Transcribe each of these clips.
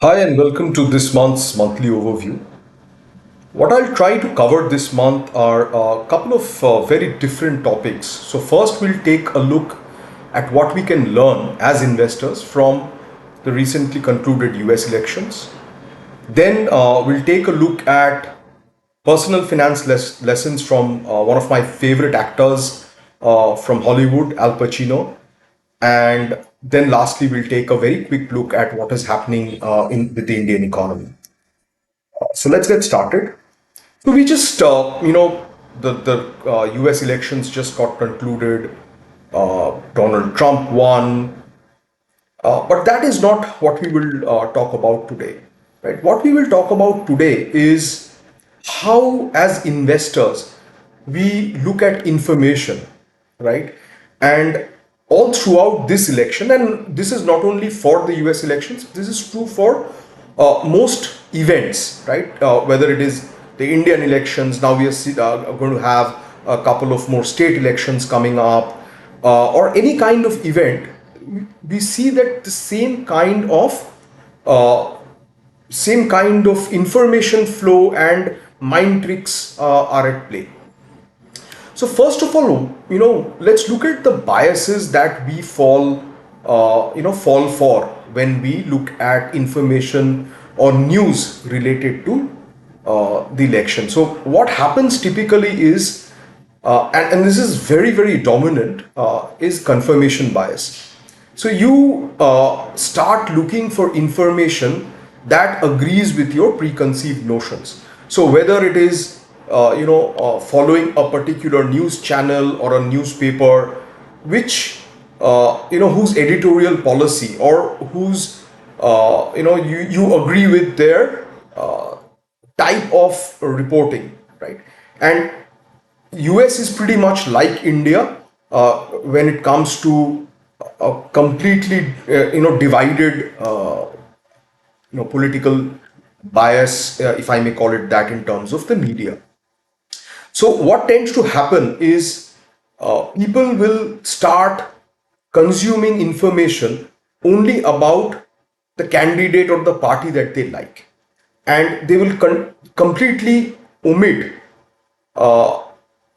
Hi, and welcome to this month's monthly overview. What I'll try to cover this month are a couple of very different topics. So, first, we'll take a look at what we can learn as investors from the recently concluded US elections. Then, we'll take a look at personal finance lessons from one of my favorite actors from Hollywood, Al Pacino. And then, lastly, we'll take a very quick look at what is happening with the Indian economy. So let's get started. So we just, the U.S. elections just got concluded. Donald Trump won, but that is not what we will talk about today, right? What we will talk about today is how, as investors, we look at information, right? And all throughout this election, and this is not only for the US elections, this is true for most events, right? Whether it is the Indian elections, now we are going to have a couple of more state elections coming up, or any kind of event, we see that the uh, same kind of information flow and mind tricks are at play. So first of all, let's look at the biases that we fall for when we look at information or news related to the election. So what happens typically is, and this is very, very dominant, is confirmation bias. So you start looking for information that agrees with your preconceived notions. So whether it is following a particular news channel or a newspaper, which whose editorial policy or whose you agree with their type of reporting, right? And US is pretty much like India when it comes to a completely divided political bias, if I may call it that, in terms of the media. So what tends to happen is people will start consuming information only about the candidate or the party that they like, and they will completely omit uh,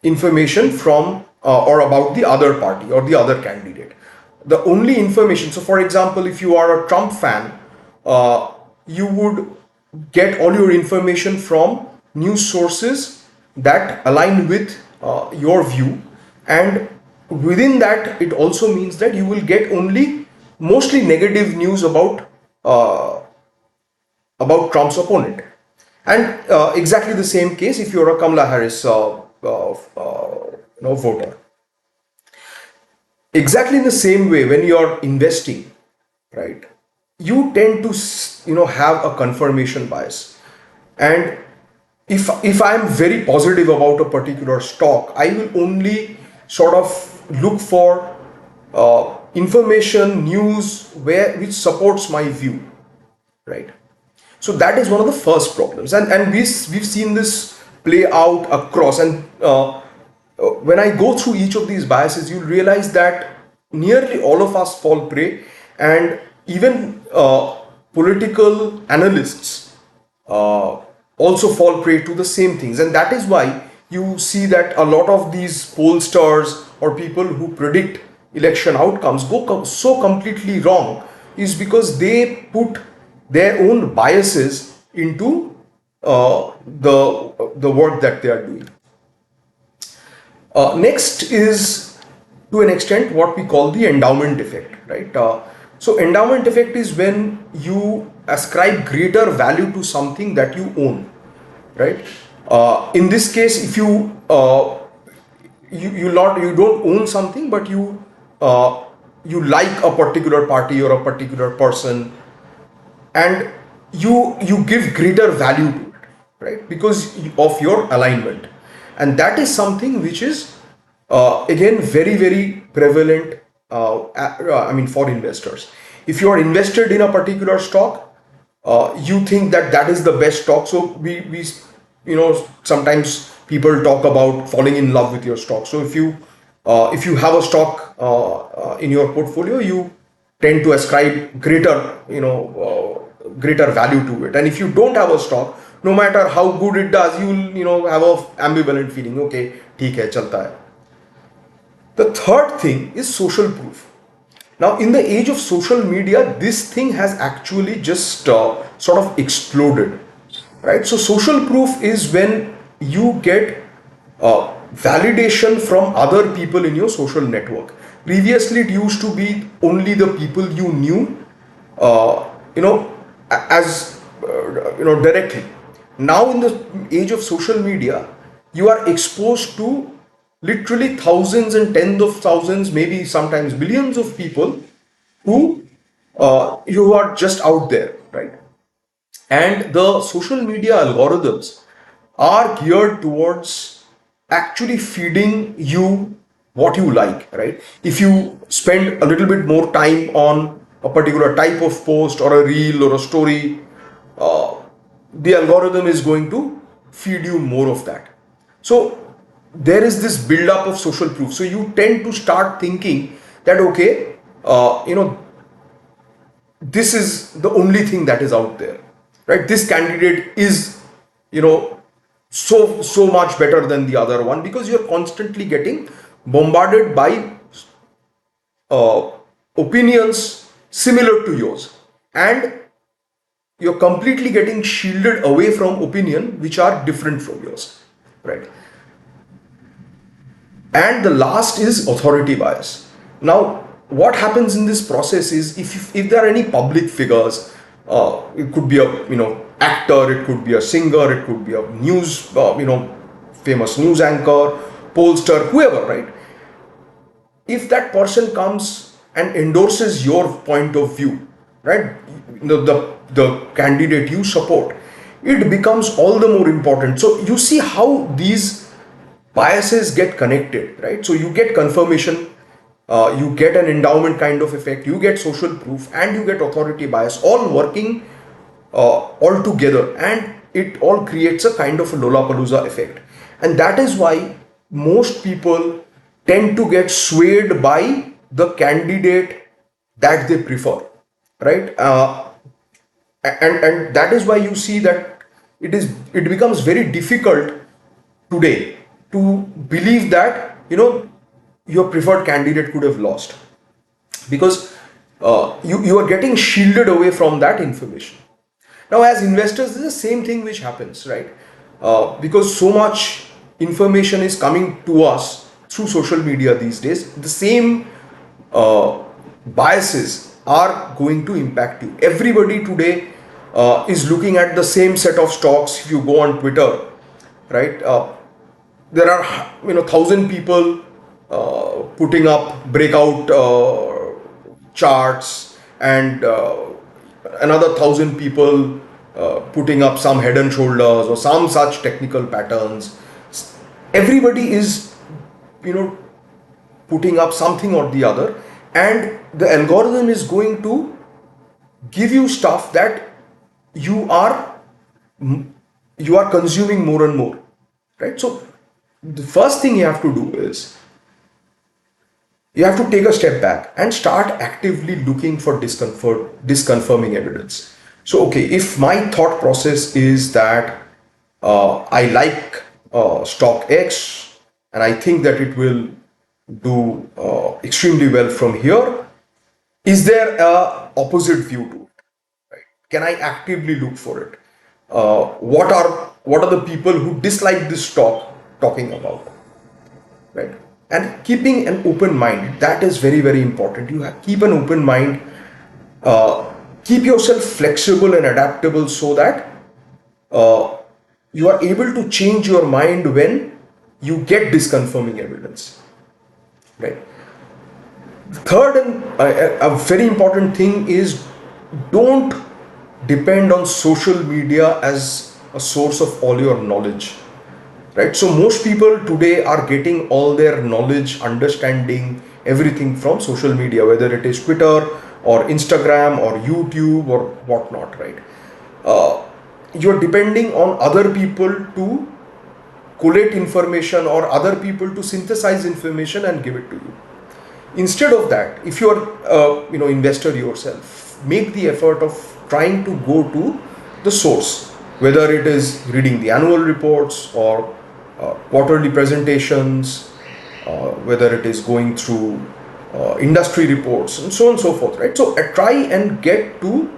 information from or about the other party or the other candidate. The only information, so for example, if you are a Trump fan, you would get all your information from news sources that align with your view, and within that, it also means that you will get only mostly negative news uh, about Trump's opponent. And exactly the same case if you're a Kamala Harris voter. Exactly in the same way, when you're investing, right, you tend to have a confirmation bias. And if I'm very positive about a particular stock, I will only sort of look for information, news which supports my view, right? So that is one of the first problems, and we've seen this play out across. And when I go through each of these biases, you'll realize that nearly all of us fall prey, and even political analysts uh, also fall prey to the same things. And that is why you see that a lot of these pollsters or people who predict election outcomes go so completely wrong, is because they put their own biases into the work that they are doing. Next is, to an extent, what we call the endowment effect, right? So endowment effect is when you ascribe greater value to something that you own, right? In this case, if you don't own something, but you like a particular party or a particular person, and you give greater value to it, right, because of your alignment. And that is something which is again very, very prevalent, I mean, for investors. If you are invested in a particular stock, you think that that is the best stock. So we sometimes people talk about falling in love with your stock. So if you have a stock in your portfolio, you tend to ascribe greater greater value to it. And if you don't have a stock, no matter how good it does, you'll have a ambivalent feeling. Okay, ठीक है, चलता है. The third thing is social proof. Now, in the age of social media, this thing has actually just sort of exploded, right? So, social proof is when you get validation from other people in your social network. Previously, it used to be only the people you knew, you know, as directly. Now, in the age of social media, you are exposed to literally thousands and tens of thousands, maybe sometimes billions of people who you are just out there, right? And the social media algorithms are geared towards actually feeding you what you like, right? If you spend a little bit more time on a particular type of post or a reel or a story, the algorithm is going to feed you more of that. So there is this build up of social proof. So you tend to start thinking that, okay, this is the only thing that is out there, right? This candidate is, so much better than the other one, because you're constantly getting bombarded by opinions similar to yours, and you're completely getting shielded away from opinion which are different from yours, right? And the last is authority bias. Now, what happens in this process is, if there are any public figures, it could be a actor, it could be a singer, it could be a news famous news anchor, pollster, whoever, right? If that person comes and endorses your point of view, right, the candidate you support, it becomes all the more important. So you see how these biases get connected, right? So you get confirmation, you get an endowment kind of effect, you get social proof, and you get authority bias, all working all together, and it all creates a kind of a Lollapalooza effect. And that is why most people tend to get swayed by the candidate that they prefer, right? And that is why you see that it becomes very difficult today to believe that your preferred candidate could have lost, because you are getting shielded away from that information. Now, as investors, this is the same thing which happens, right? Because so much information is coming to us through social media these days, the same biases are going to impact you. Everybody today is looking at the same set of stocks. If you go on Twitter, right, there are 1,000 people putting up breakout charts, and another 1,000 people putting up some head and shoulders or some such technical patterns. Everybody is putting up something or the other, and the algorithm is going to give you stuff that you are consuming more and more, right? So the first thing you have to do is you have to take a step back and start actively looking for disconfirming evidence. So, okay, if my thought process is that I like stock X and I think that it will do extremely well from here, is there a opposite view to it? Right? Can I actively look for it? What are the people who dislike this stock talking about? Right? And keeping an open mind, that is very, very important. Keep an open mind, keep yourself flexible and adaptable, so that you are able to change your mind when you get disconfirming evidence, right? Third, and a very important thing is, don't depend on social media as a source of all your knowledge, right? So most people today are getting all their knowledge, understanding, everything from social media, whether it is Twitter or Instagram or YouTube or whatnot, right? You're depending on other people to collate information or other people to synthesize information and give it to you. Instead of that, if you're investor yourself, make the effort of trying to go to the source, whether it is reading the annual reports or quarterly presentations, whether it is going through industry reports and so on and so forth, right? So try and get to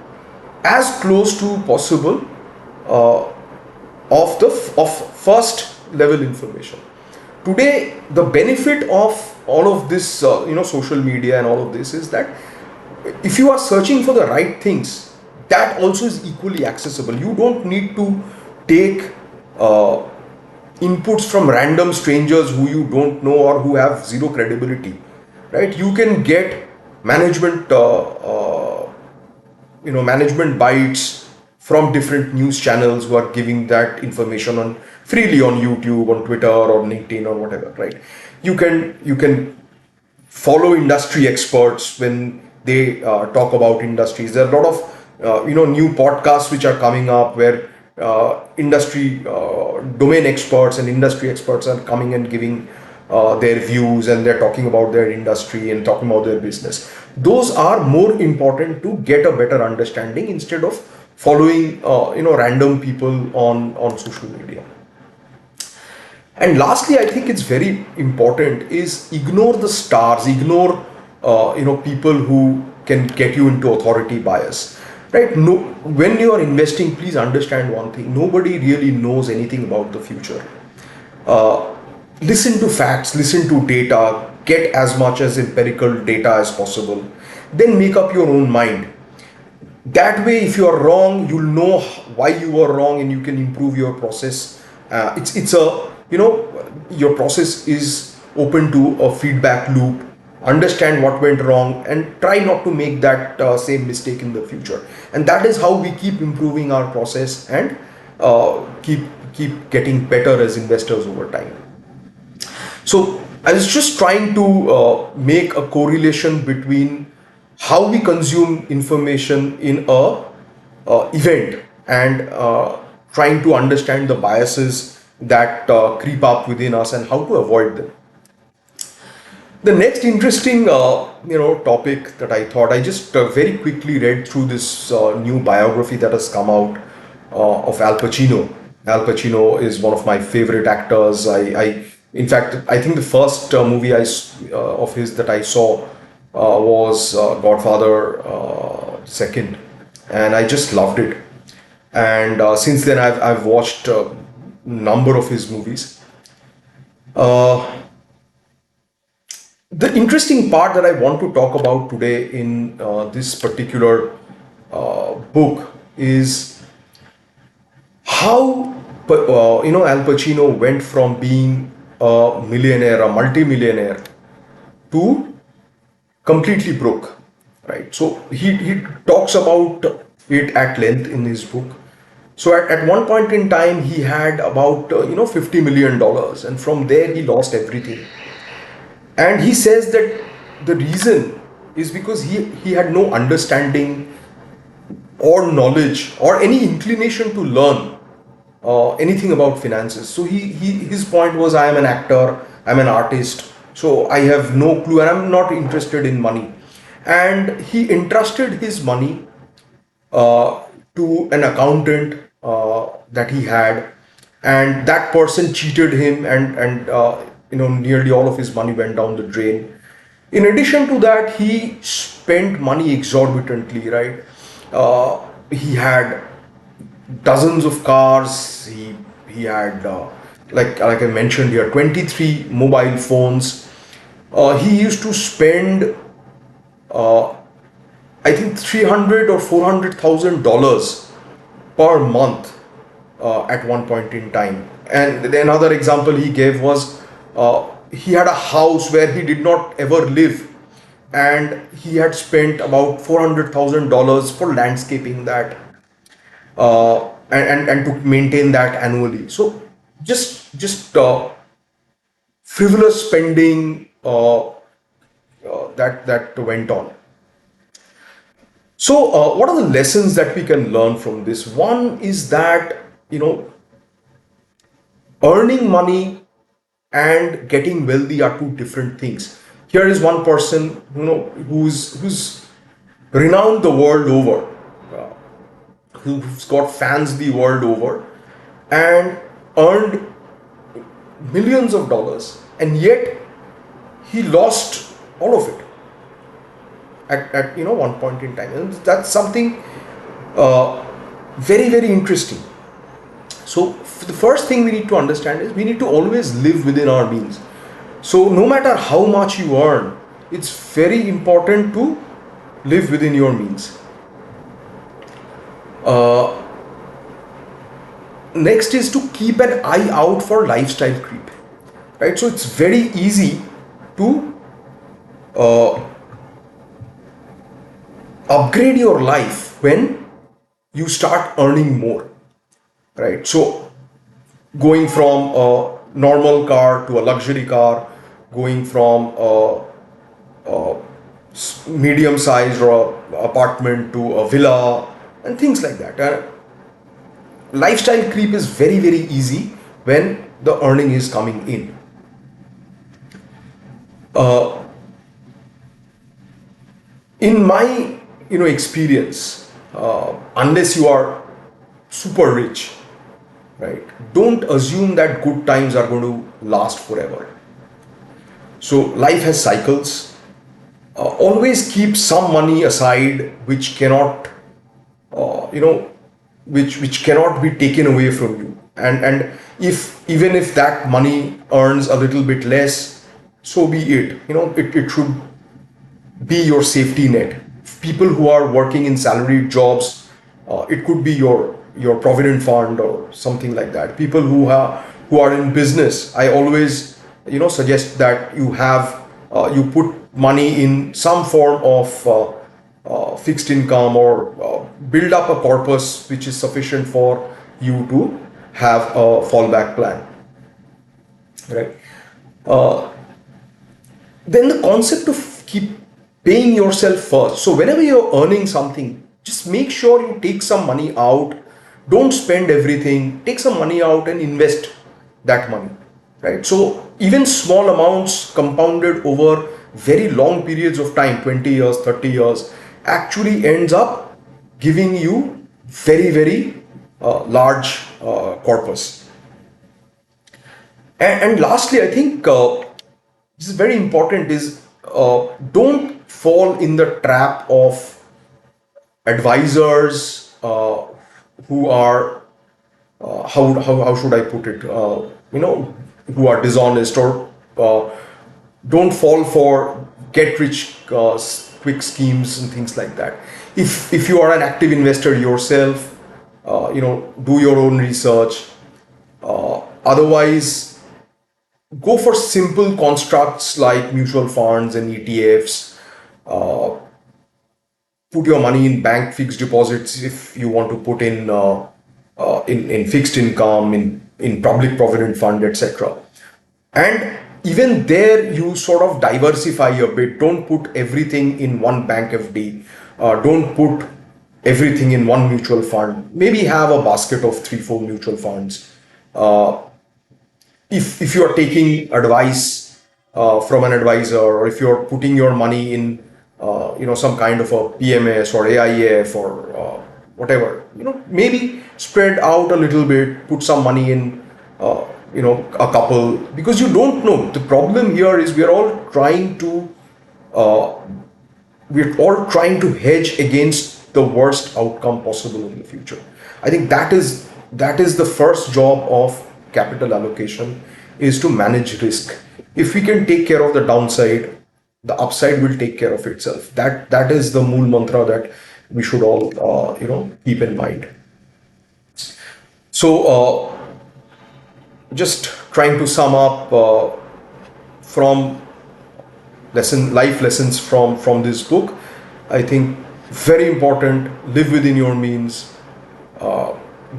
as close to possible uh, of first level information. Today, the benefit of all of this, social media and all of this is that if you are searching for the right things, that also is equally accessible. You don't need to take uh, inputs from random strangers who you don't know or who have zero credibility, right? You can get management management bites from different news channels who are giving that information on freely on YouTube, on Twitter, or LinkedIn, or whatever, right? You can follow industry experts when they talk about industries. There are a lot of new podcasts which are coming up where industry domain experts and industry experts are coming and giving their views, and they're talking about their industry and talking about their business. Those are more important to get a better understanding instead of following random people on social media. And lastly, I think it's very important is ignore the stars, ignore people who can get you into authority bias, right? No, when you are investing, please understand one thing: nobody really knows anything about the future. Listen to facts, listen to data, get as much as empirical data as possible, then make up your own mind. That way, if you are wrong, you'll know why you were wrong and you can improve your process. It's a your process is open to a feedback loop. Understand what went wrong and try not to make that same mistake in the future. And that is how we keep improving our process and keep getting better as investors over time. So I was just trying to make a correlation between how we consume information in a event and trying to understand the biases that creep up within us and how to avoid them. The next interesting topic that I thought, I just very quickly read through this new biography that has come out of Al Pacino. Al Pacino is one of my favorite actors. In fact, I think the first movie of his that I saw was Godfather Second, and I just loved it. And since then, I've watched a number of his movies. Uh, the interesting part that I want to talk about today in this particular book is how Al Pacino went from being a millionaire, a multi-millionaire, to completely broke, right? So he talks about it at length in his book. So at one point in time, he had about $50 million, and from there he lost everything. And he says that the reason is because he had no understanding or knowledge or any inclination to learn anything about finances. So his point was, I am an actor, I'm an artist, so I have no clue and I'm not interested in money. And he entrusted his money to an accountant that he had, and that person cheated him, and nearly all of his money went down the drain. In addition to that, he spent money exorbitantly, right? He had dozens of cars. He had like I mentioned here, 23 mobile phones. He used to spend I think 300 or $400,000 per month at one point in time. And another example he gave was he had a house where he did not ever live, and he had spent about $400,000 for landscaping that and to maintain that annually. So just frivolous spending that went on. So, what are the lessons that we can learn from this? One is that, earning money and getting wealthy are two different things. Here is one person, who's renowned the world over. who's got fans the world over and earned millions of dollars, and yet he lost all of it at one point in time. And that's something uh, very very interesting. So the first thing we need to understand is we need to always live within our means. So no matter how much you earn, it's very important to live within your means. uh, Next is to keep an eye out for lifestyle creep, right? So it's very easy to uh, upgrade your life when you start earning more, right? So going from a normal car to a luxury car, going from a medium sized or a apartment to a villa, and things like that. Lifestyle creep is very very easy when the earning is coming in. uh, in my experience, unless you are super rich, right, don't assume that good times are going to last forever. So life has cycles. Always keep some money aside which cannot which cannot be taken away from you. And if even if that money earns a little bit less, so be it. It should be your safety net. People who are working in salaried jobs, it could be your provident fund or something like that. People who are in business, I always suggest that you put money in some form of fixed income, or build up a corpus which is sufficient for you to have a fallback plan, right? uh, then the concept of keep paying yourself first. So whenever you're earning something, just make sure you take some money out. Don't spend everything. Take some money out and invest that money, right? So even small amounts compounded over very long periods of time, 20 years, 30 years, actually ends up giving you very very large corpus. And lastly, I think this is very important, is don't fall in the trap of advisors who are how should I put it, who are dishonest, or don't fall for get rich quick schemes and things like that. If you are an active investor yourself, do your own research. Otherwise, go for simple constructs like mutual funds and ETFs. Put your money in bank fixed deposits if you want to put in fixed income, in public provident fund, etc. And even there, you sort of diversify a bit. Don't put everything in one bank FD. Don't put everything in one mutual fund. Maybe have a basket of 3 4 mutual funds. If you are taking advice from an advisor, or if you're putting your money in some kind of a PMS or AIF or whatever, maybe spread out a little bit, put some money in a couple, because you don't know. The problem here is uh, we're all trying to hedge against the worst outcome possible in the future. I think that is the first job of capital allocation, is to manage risk. If we can take care of the downside, the upside will take care of itself. That is the mool mantra that we should all keep in mind. So just trying to sum up from life lessons from this book. I think very important: live within your means.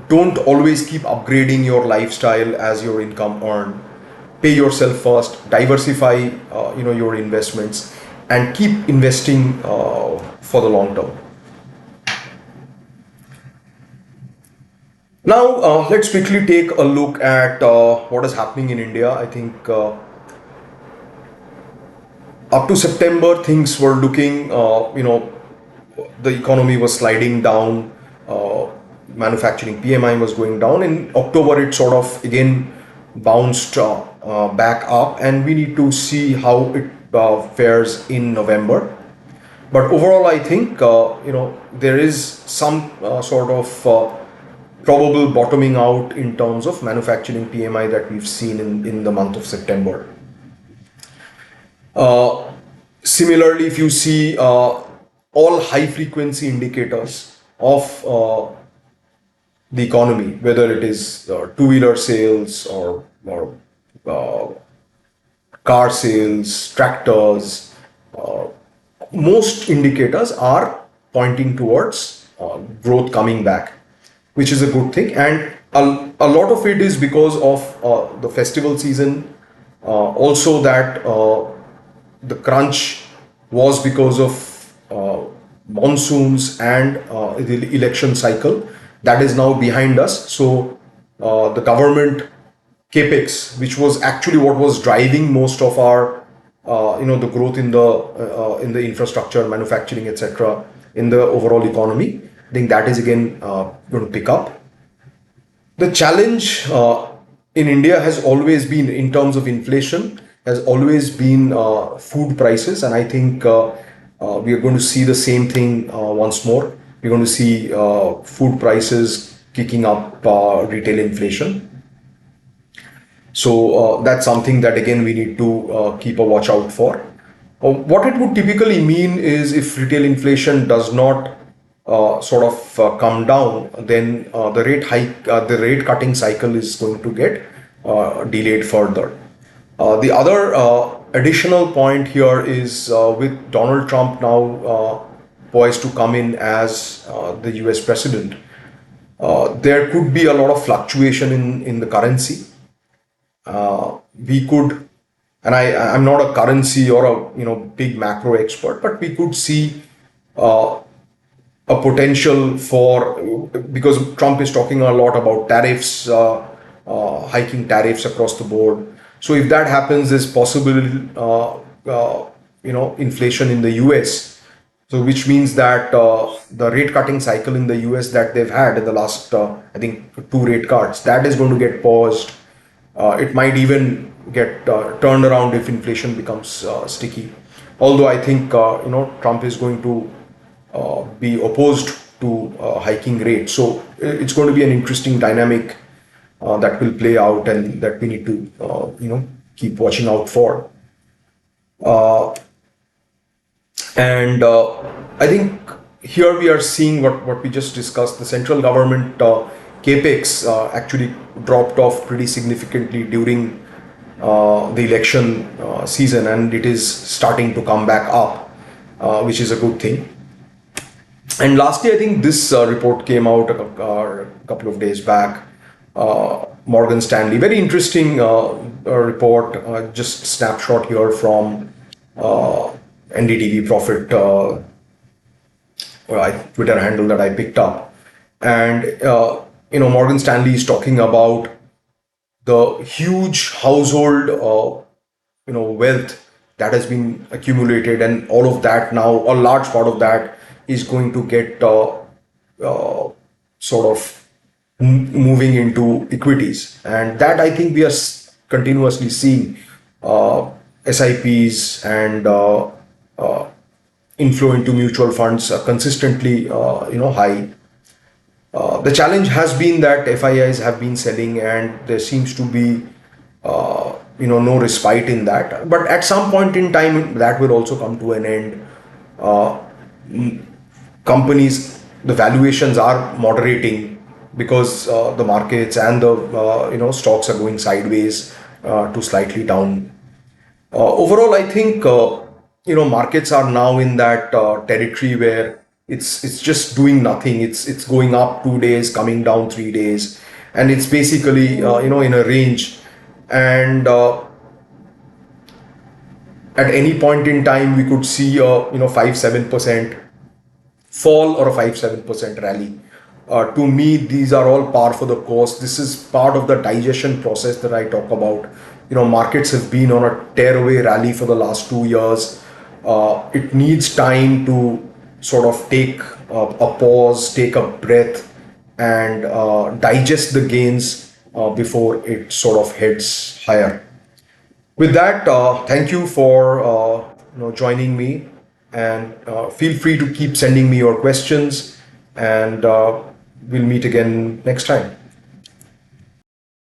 Don't always keep upgrading your lifestyle as your income earn. Pay yourself first. Diversify your investments, and keep investing for the long term. Now let's quickly take a look at what is happening in India. I think up to September, things were looking, the economy was sliding down. manufacturing PMI was going down. In October, it sort of again bounced back up, and we need to see how it fares in November. But overall, I think there is some sort of probable bottoming out in terms of manufacturing PMI that we've seen in the month of September. Uh, Similarly, if you see all high frequency indicators of the economy, whether it is two-wheeler sales or uh, car sales, tractors, uh, most indicators are pointing towards growth coming back, which is a good thing. And a lot of it is because of the festival season. Also, that the crunch was because of monsoons and the election cycle that is now behind us. So the government capex, which was actually what was driving most of our the growth in the infrastructure, manufacturing, etc., in the overall economy, I think that is again going to pick up. The challenge in India has always been, in terms of inflation, has always been food prices, and I think we are going to see the same thing once more. We're going to see food prices kicking up retail inflation. So that's something that again we need to keep a watch out for. What it would typically mean is, if retail inflation does not come down, then the rate cutting cycle is going to get delayed further. The other additional point here is, with Donald Trump now poised to come in as the US president, there could be a lot of fluctuation in the currency. We could, and I'm not a currency or a big macro expert, but we could see a potential for, because Trump is talking a lot about tariffs, hiking tariffs across the board. So if that happens, there's possible inflation in the US. So which means that the rate cutting cycle in the US that they've had in the last I think two rate cuts, that is going to get paused. It might even get turned around if inflation becomes sticky. Although I think Trump is going to be opposed to hiking rates, so it's going to be an interesting dynamic that will play out, and that we need to keep watching out for. Uh, and I think here we are seeing what we just discussed. The central government capex actually dropped off pretty significantly during the election season, and it is starting to come back up, which is a good thing. And lastly, I think this report came out a couple of days back. Morgan Stanley, very interesting report. Just snapshot here from NDTV Profit Twitter handle that I picked up, and Morgan Stanley is talking about the huge household wealth that has been accumulated, and all of that now, a large part of that is going to get sort of moving into equities, and that I think we are continuously seeing SIPs and inflow into mutual funds consistently high. The challenge has been that FIIs have been selling, and there seems to be no respite in that. But at some point in time, that will also come to an end. Companies, the valuations are moderating because the markets and the stocks are going sideways to slightly down. Overall, I think markets are now in that territory where it's just doing nothing. It's going up 2 days, coming down 3 days, and it's basically in a range. And at any point in time, we could see a 5-7% fall or a 5-7% rally. To me, these are all par for the course. This is part of the digestion process that I talk about. Markets have been on a tearaway rally for the last 2 years. It needs time to sort of take a pause, take a breath, and digest the gains before it sort of heads higher. With that, thank you for joining me, and feel free to keep sending me your questions, and we'll meet again next time.